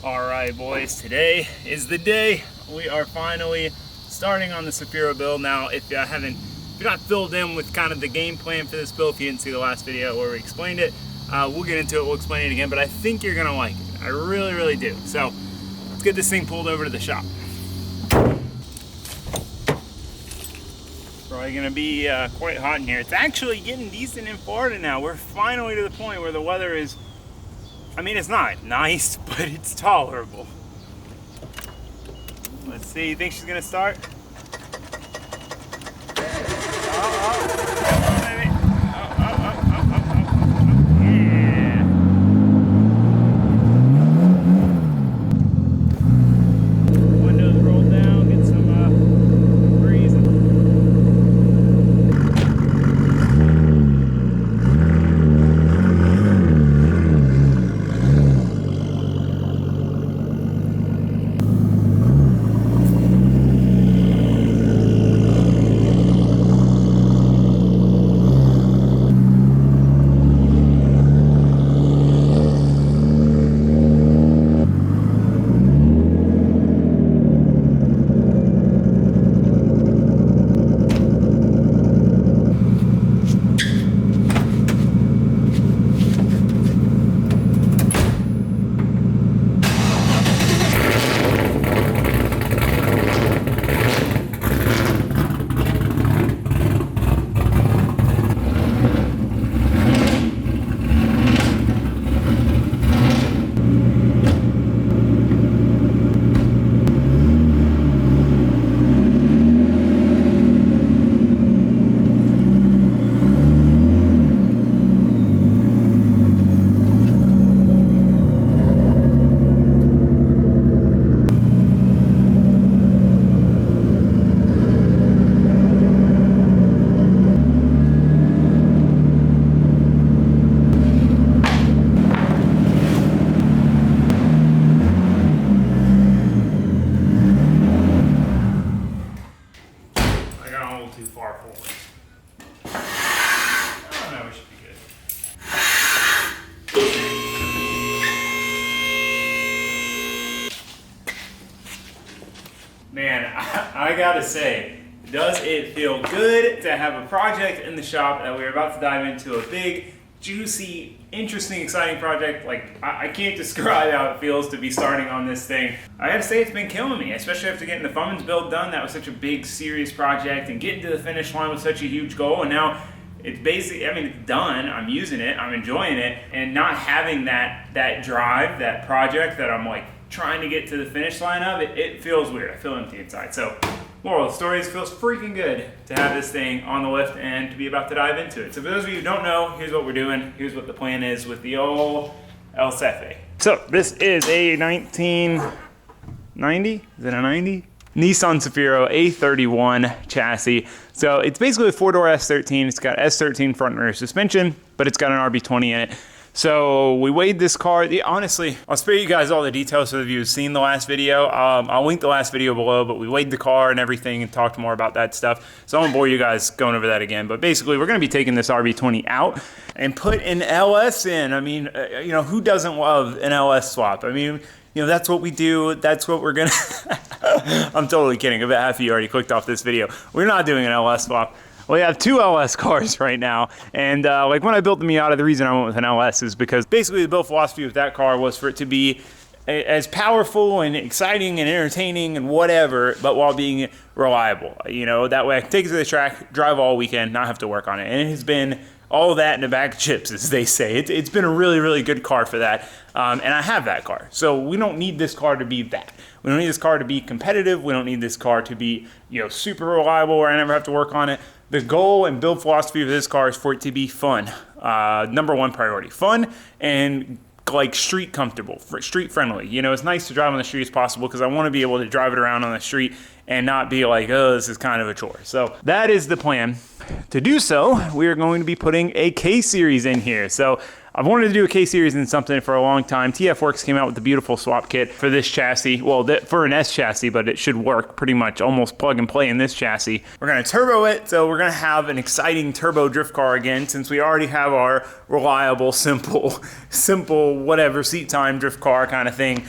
Alright boys, today is the day. We are finally starting on the Cefiro build. Now if you're not filled in with kind of the game plan for this build, if you didn't see the last video where we explained it, we'll get into it, we'll explain it again, but I think you're gonna like it. I really do. So let's get this thing pulled over to the shop. Probably gonna be quite hot in here. It's actually getting decent in Florida now. We're finally to the point where the weather is, I mean, it's not nice, but it's tolerable. Let's see, you think she's gonna start? Oh, baby. Yeah. Windows rolled down, get some breeze. Too far forward. Oh no, we should be good. Man, I gotta say, does it feel good to have a project in the shop that we're about to dive into, a big, juicy, interesting, exciting project. Like, I can't describe how it feels to be starting on this thing. I gotta say, it's been killing me, especially after getting the Fummins build done. That was such a big, serious project, and getting to the finish line was such a huge goal, and now it's basically, I mean, it's done, I'm using it, I'm enjoying it, and not having that drive, that project that I'm like trying to get to the finish line of, it feels weird. I feel empty inside. So, moral of the story is, it feels freaking good to have this thing on the lift and to be about to dive into it. So for those of you who don't know, here's what we're doing. Here's what the plan is with the old El Cefe. So this is a 1990, is it a 90? Nissan Cefiro A31 chassis. So it's basically a four-door S13. It's got S13 front and rear suspension, but it's got an RB20 in it. So we weighed this car. Honestly, I'll spare you guys all the details so if you've seen the last video. I'll link the last video below, but we weighed the car and everything and talked more about that stuff. So I won't bore you guys going over that again. But basically, we're gonna be taking this RB20 out and put an LS in. I mean, you know, who doesn't love an LS swap? I mean, you know, that's what we do. That's what we're gonna, I'm totally kidding. I bet half of you already clicked off this video. We're not doing an LS swap. We have two LS cars right now, and like when I built the Miata, the reason I went with an LS is because basically the build philosophy with that car was for it to be as powerful and exciting and entertaining and whatever, but while being reliable. You know, that way I can take it to the track, drive all weekend, not have to work on it. And it has been all of that in a bag of chips, as they say. It's been a really good car for that, and I have that car. So we don't need this car to be that. We don't need this car to be competitive. We don't need this car to be, you know, super reliable where I never have to work on it. The goal and build philosophy of this car is for it to be fun. Number one priority, fun and like street comfortable, street friendly. You know, it's nice to drive on the street as possible because I want to be able to drive it around on the street and not be like, oh, this is kind of a chore. So that is the plan. To do so, we are going to be putting a K-Series in here. So I've wanted to do a K-Series in something for a long time. TF Works came out with the beautiful swap kit for this chassis. Well, for an S chassis, but it should work pretty much almost plug and play in this chassis. We're gonna turbo it, so we're gonna have an exciting turbo drift car again, since we already have our reliable, simple, whatever, seat time drift car kind of thing.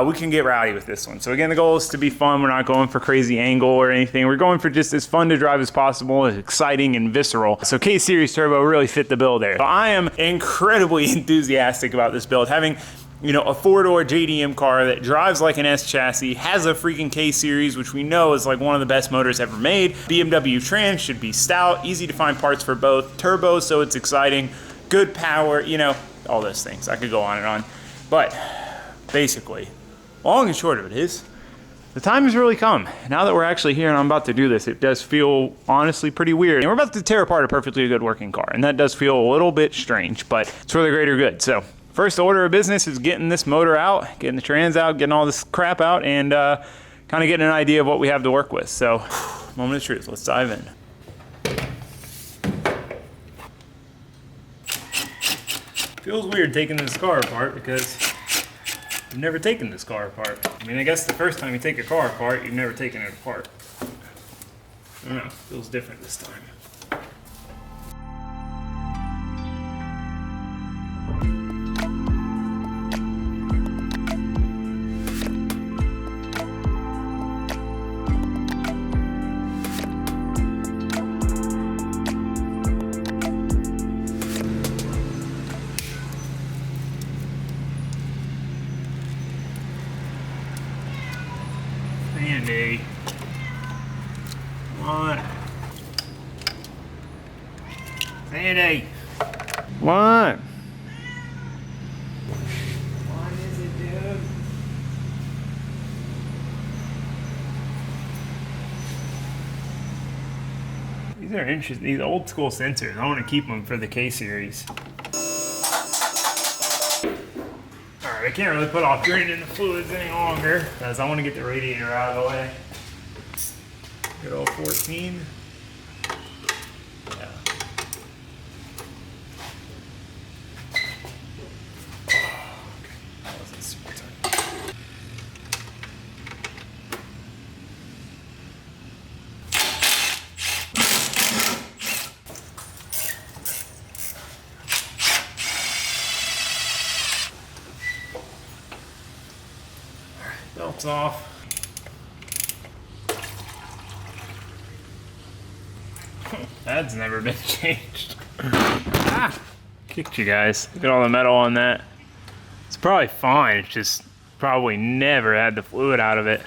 We can get rowdy with this one. So again, the goal is to be fun. We're not going for crazy angle or anything. We're going for just as fun to drive as possible, as exciting and visceral. So K-Series Turbo really fit the bill there. So I am incredibly enthusiastic about this build. Having, you know, a four-door JDM car that drives like an S chassis, has a freaking K-Series, which we know is like one of the best motors ever made. BMW Trans should be stout, easy to find parts for both. Turbo, so it's exciting. Good power, you know, all those things. I could go on and on. But basically, long and short of it is, the time has really come. Now that we're actually here and I'm about to do this, it does feel honestly pretty weird. And we're about to tear apart a perfectly good working car, and that does feel a little bit strange, but it's for the greater good. So first order of business is getting this motor out, getting the trans out, getting all this crap out, and kind of getting an idea of what we have to work with. So, moment of truth, let's dive in. Feels weird taking this car apart because I've never taken this car apart. I mean, I guess the first time you take a car apart, you've never taken it apart. I don't know, feels different this time. Andy. Come on. Sandy. Come on. What is it, dude? These are interesting. These old school sensors. I want to keep them for the K-Series. I can't really put off draining the fluids any longer because I want to get the radiator out of the way. Good old 14. Yeah. That wasn't super tight. Belt's off. That's never been changed. Ah! Kicked you guys. Look at all the metal on that. It's probably fine. It's just probably never had the fluid out of it.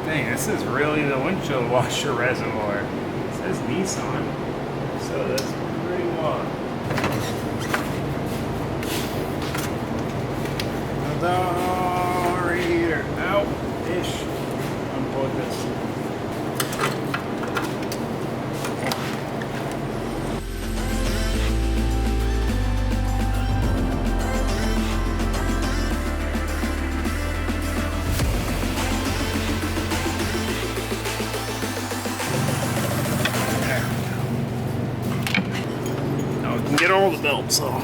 Dang, this is really the windshield washer reservoir. It says Nissan, so that's pretty wild. The radiator out-ish. Unplug this. Get all the belts off.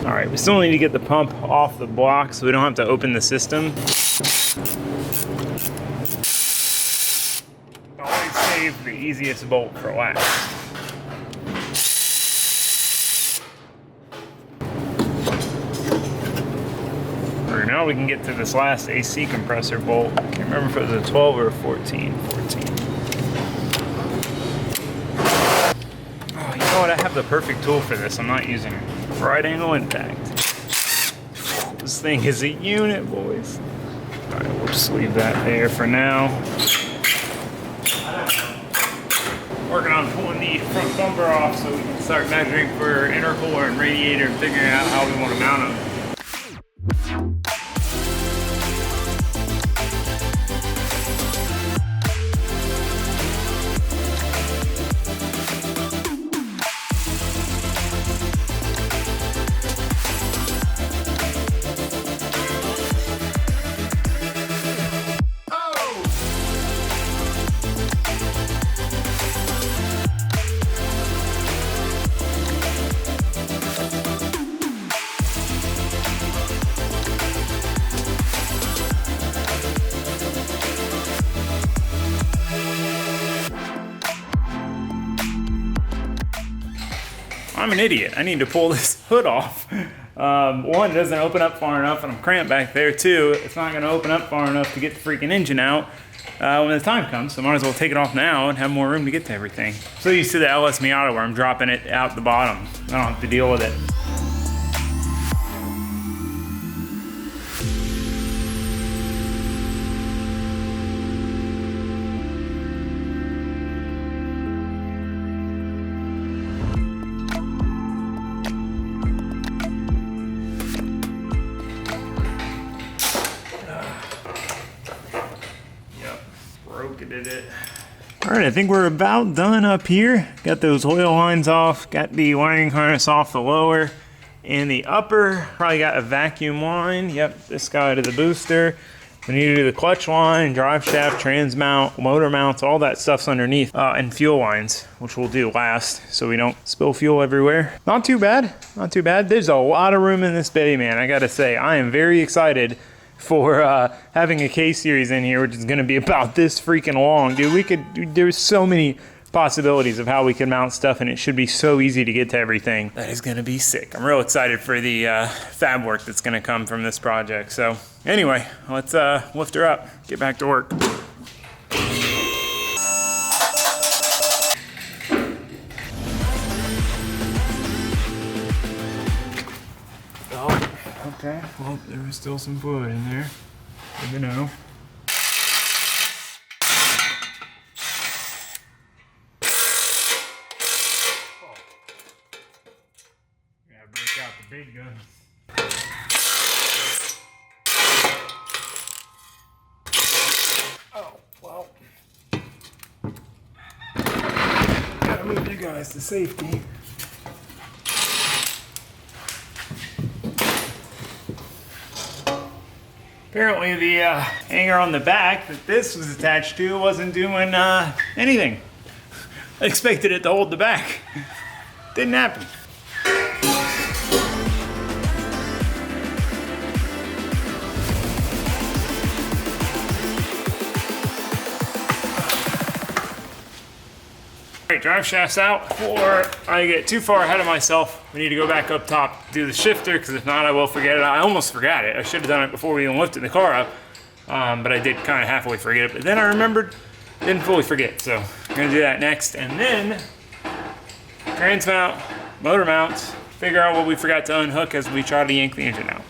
All right, we still need to get the pump off the block so we don't have to open the system. Always save the easiest bolt for last. Right, now we can get to this last AC compressor bolt. I can't remember if it was a 12 or a 14. 14. Oh, you know what? I have the perfect tool for this. I'm not using it. Right angle impact. This thing is a unit, boys. All right, we'll just leave that there for now. Working on pulling the front bumper off so we can start measuring for intercooler and radiator and figuring out how we want to mount them. I'm an idiot. I need to pull this hood off. One, it doesn't open up far enough, and I'm cramped back there. Two, it's not going to open up far enough to get the freaking engine out when the time comes. So I might as well take it off now and have more room to get to everything. So used to the LS Miata where I'm dropping it out the bottom. I don't have to deal with it. All right, I think we're about done up here. Got those oil lines off, got the wiring harness off the lower and the upper. Probably got a vacuum line. Yep, this guy to the booster. We need to do the clutch line, drive shaft, trans mount, motor mounts, all that stuff's underneath. And fuel lines, which we'll do last so we don't spill fuel everywhere. Not too bad, not too bad. There's a lot of room in this baby, man. I gotta say, I am very excited for having a K-Series in here, which is going to be about this freaking long. Dude, there's so many possibilities of how we can mount stuff, and it should be so easy to get to everything. That is going to be sick. I'm real excited for the fab work that's going to come from this project. So anyway, let's lift her up, get back to work. Okay, well, there was still some fluid in there. Good to know. Gotta break out the big gun. Oh, well. Gotta move you guys to safety. Apparently the hanger on the back that this was attached to wasn't doing anything. I expected it to hold the back. Didn't happen. Alright, drive shaft's out before I get too far ahead of myself. We need to go back up top, do the shifter, because if not I will forget it. I almost forgot it. I should have done it before we even lifted the car up, but I did kind of halfway forget it. But then I remembered, didn't fully forget. So I'm gonna do that next, and then trans mount, motor mounts, figure out what we forgot to unhook as we try to yank the engine out.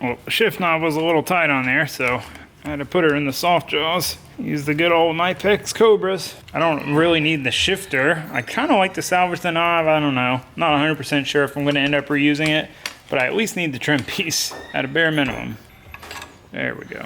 Well, the shift knob was a little tight on there, so I had to put her in the soft jaws. Use the good old Knipex Cobras. I don't really need the shifter. I kind of like to salvage the knob. I don't know. Not 100% sure if I'm going to end up reusing it, but I at least need the trim piece at a bare minimum. There we go.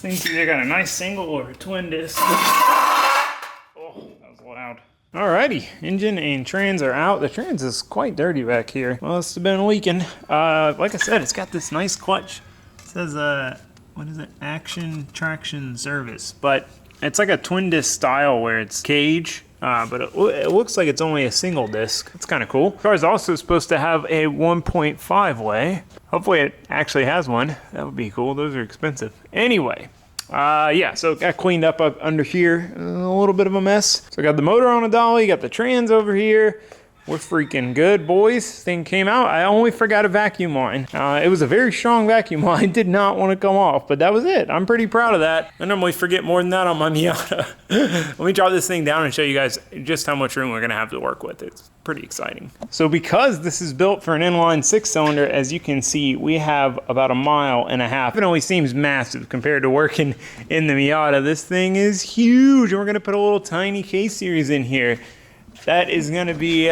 thing's either got a nice single or a twin disc. Oh, that was loud. Alrighty, engine and trans are out. The trans is quite dirty back here. Must have been leaking. Like I said, it's got this nice clutch. It says, what is it? Action Traction Service. But it's like a twin disc style where it's cage. But it looks like it's only a single disc. It's kind of cool. The car is also supposed to have a 1.5 way. Hopefully it actually has one. That would be cool. Those are expensive. Anyway, yeah, so it got cleaned up under here. A little bit of a mess. So I got the motor on a dolly, got the trans over here. We're freaking good, boys. Thing came out. I only forgot a vacuum line. It was a very strong vacuum line. Did not want to come off, but that was it. I'm pretty proud of that. I normally forget more than that on my Miata. Let me drop this thing down and show you guys just how much room we're gonna have to work with. It's pretty exciting. So because this is built for an inline 6-cylinder, as you can see, we have about 1.5 miles. It only seems massive compared to working in the Miata. This thing is huge, and we're gonna put a little tiny K-Series in here. That is gonna be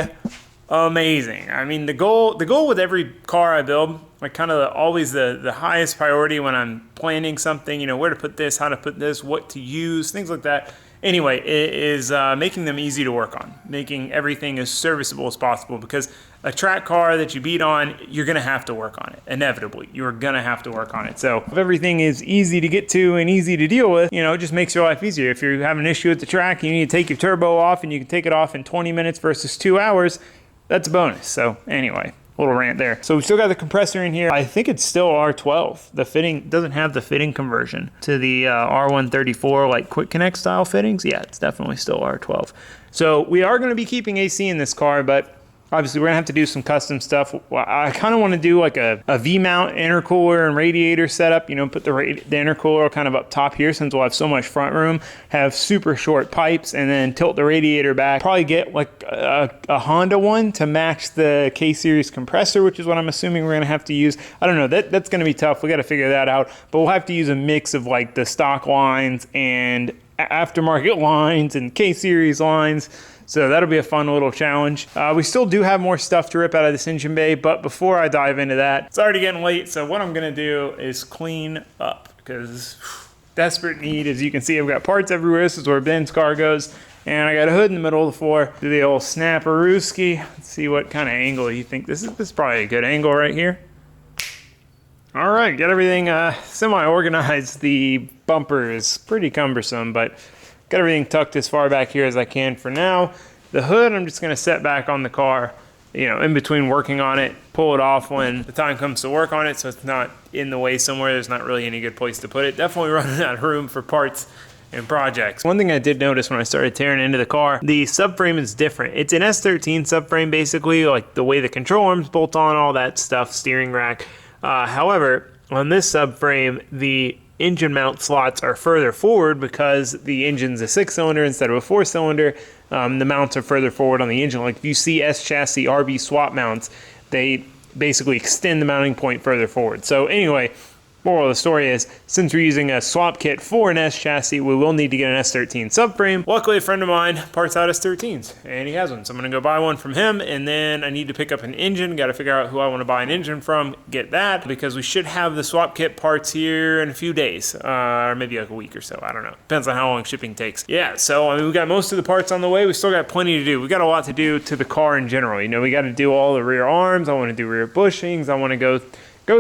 amazing. I mean, the goal with every car I build, like kind of always the highest priority when I'm planning something, you know, where to put this, how to put this, what to use, things like that. Anyway, it is making them easy to work on, making everything as serviceable as possible, because a track car that you beat on, you're gonna have to work on it. Inevitably, you're gonna have to work on it. So if everything is easy to get to and easy to deal with, you know, it just makes your life easier. If you have an issue at the track, you need to take your turbo off and you can take it off in 20 minutes versus 2 hours, that's a bonus. So anyway, little rant there. So we still got the compressor in here. I think it's still R12. The fitting doesn't have the fitting conversion to the R134 like quick connect style fittings. Yeah, it's definitely still R12. So we are going to be keeping AC in this car, but obviously we're gonna have to do some custom stuff. I kind of want to do like a V-mount intercooler and radiator setup, you know, put the intercooler kind of up top here since we'll have so much front room, have super short pipes, and then tilt the radiator back. Probably get like a Honda one to match the K-Series compressor, which is what I'm assuming we're gonna have to use. I don't know, that's gonna be tough. We gotta figure that out, but we'll have to use a mix of like the stock lines and aftermarket lines and K-Series lines. So that'll be a fun little challenge. We still do have more stuff to rip out of this engine bay, but before I dive into that, it's already getting late, so what I'm gonna do is clean up, because desperate need. As you can see, I've got parts everywhere. This is where Ben's car goes, and I got a hood in the middle of the floor. Do the old snapperooski. Let's see what kind of angle you think. This is probably a good angle right here. All right, get everything semi-organized. The bumper is pretty cumbersome, but got everything tucked as far back here as I can for now. The hood, I'm just gonna set back on the car, you know, in between working on it, pull it off when the time comes to work on it so it's not in the way somewhere. There's not really any good place to put it. Definitely running out of room for parts and projects. One thing I did notice when I started tearing into the car, the subframe is different. It's an S13 subframe basically, like the way the control arms bolt on, all that stuff, steering rack. However, on this subframe, the engine mount slots are further forward because the engine's a 6-cylinder instead of a 4-cylinder. The mounts are further forward on the engine. Like if you see S chassis RB swap mounts, they basically extend the mounting point further forward. So anyway, moral of the story is, since we're using a swap kit for an S chassis, we will need to get an S13 subframe. Luckily, a friend of mine parts out S13s, and he has one. So I'm gonna go buy one from him, and then I need to pick up an engine. Got to figure out who I want to buy an engine from, get that, because we should have the swap kit parts here in a few days, or maybe like a week or so. I don't know. Depends on how long shipping takes. Yeah, so I mean, we got most of the parts on the way. We still got plenty to do. We got a lot to do to the car in general. You know, we got to do all the rear arms. I want to do rear bushings. I want to go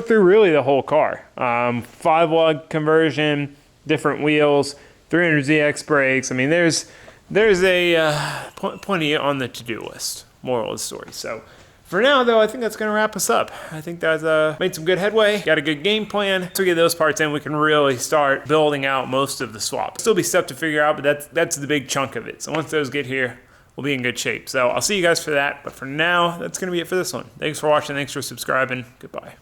through really the whole car. 5-lug conversion, different wheels, 300ZX brakes. I mean, there's plenty on the to-do list, moral of the story. So for now, though, I think that's going to wrap us up. I think that's made some good headway, got a good game plan. Once we get those parts in, we can really start building out most of the swap. Still be stuff to figure out, but that's the big chunk of it. So once those get here, we'll be in good shape. So I'll see you guys for that. But for now, that's going to be it for this one. Thanks for watching. Thanks for subscribing. Goodbye.